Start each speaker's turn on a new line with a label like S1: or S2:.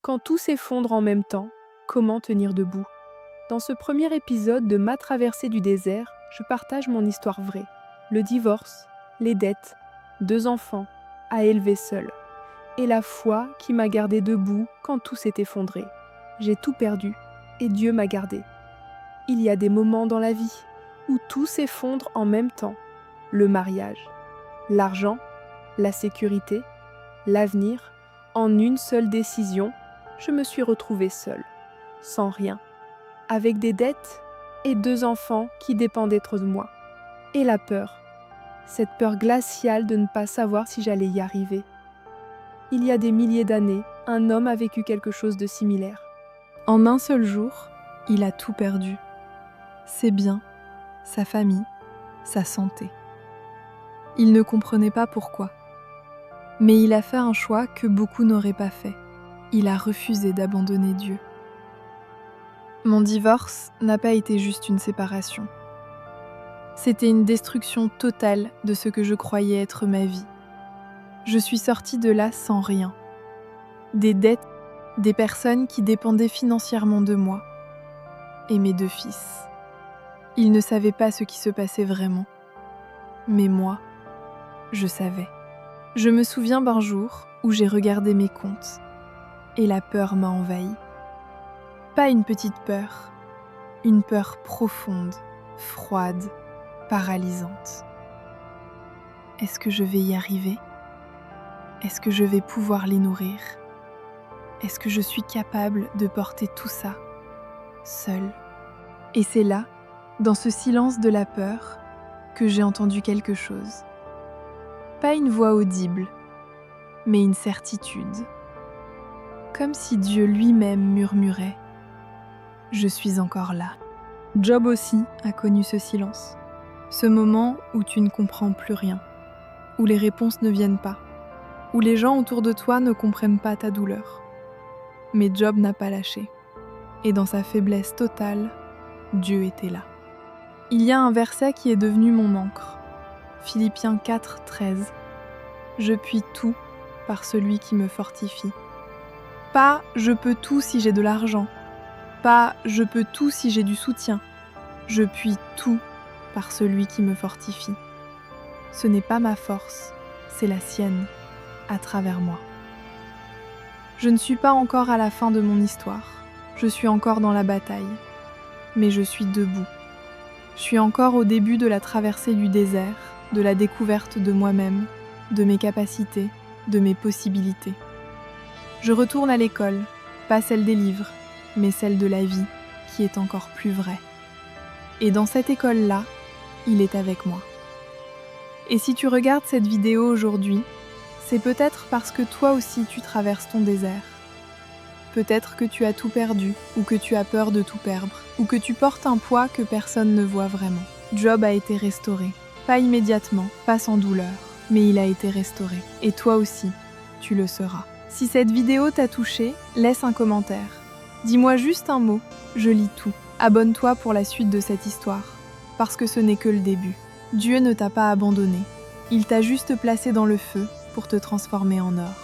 S1: Quand tout s'effondre en même temps, comment tenir debout? Dans ce premier épisode de Ma traversée du désert, je partage mon histoire vraie. Le divorce, les dettes, 2 enfants à élever seul. Et la foi qui m'a gardé debout quand tout s'est effondré. J'ai tout perdu et Dieu m'a gardé. Il y a des moments dans la vie où tout s'effondre en même temps. Le mariage, l'argent, la sécurité, l'avenir. En une seule décision, je me suis retrouvée seule, sans rien, avec des dettes et 2 enfants qui dépendaient trop de moi. Et la peur, cette peur glaciale de ne pas savoir si j'allais y arriver. Il y a des milliers d'années, un homme a vécu quelque chose de similaire.
S2: En un seul jour, il a tout perdu. Ses biens, sa famille, sa santé. Il ne comprenait pas pourquoi. Mais il a fait un choix que beaucoup n'auraient pas fait. Il a refusé d'abandonner Dieu. Mon divorce n'a pas été juste une séparation. C'était une destruction totale de ce que je croyais être ma vie. Je suis sortie de là sans rien. Des dettes, des personnes qui dépendaient financièrement de moi. Et mes 2 fils. Ils ne savaient pas ce qui se passait vraiment. Mais moi, je savais. Je me souviens d'un jour où j'ai regardé mes comptes et la peur m'a envahi. Pas une petite peur, une peur profonde, froide, paralysante. Est-ce que je vais y arriver? Est-ce que je vais pouvoir les nourrir? Est-ce que je suis capable de porter tout ça, seule? Et c'est là, dans ce silence de la peur, que j'ai entendu quelque chose. Pas une voix audible, mais une certitude. Comme si Dieu lui-même murmurait « Je suis encore là ». Job aussi a connu ce silence. Ce moment où tu ne comprends plus rien, où les réponses ne viennent pas, où les gens autour de toi ne comprennent pas ta douleur. Mais Job n'a pas lâché. Et dans sa faiblesse totale, Dieu était là. Il y a un verset qui est devenu mon ancre. Philippiens 4, 13. Je puis tout par celui qui me fortifie. Pas je peux tout si j'ai de l'argent. Pas je peux tout si j'ai du soutien. Je puis tout par celui qui me fortifie. Ce n'est pas ma force, c'est la sienne, à travers moi. Je ne suis pas encore à la fin de mon histoire. Je suis encore dans la bataille. Mais je suis debout. Je suis encore au début de la traversée du désert, de la découverte de moi-même, de mes capacités, de mes possibilités. Je retourne à l'école, pas celle des livres, mais celle de la vie, qui est encore plus vraie. Et dans cette école-là, il est avec moi. Et si tu regardes cette vidéo aujourd'hui, c'est peut-être parce que toi aussi tu traverses ton désert. Peut-être que tu as tout perdu, ou que tu as peur de tout perdre, ou que tu portes un poids que personne ne voit vraiment. Job a été restauré. Pas immédiatement, pas sans douleur, mais il a été restauré. Et toi aussi, tu le seras. Si cette vidéo t'a touché, laisse un commentaire. Dis-moi juste un mot, je lis tout. Abonne-toi pour la suite de cette histoire, parce que ce n'est que le début. Dieu ne t'a pas abandonné. Il t'a juste placé dans le feu pour te transformer en or.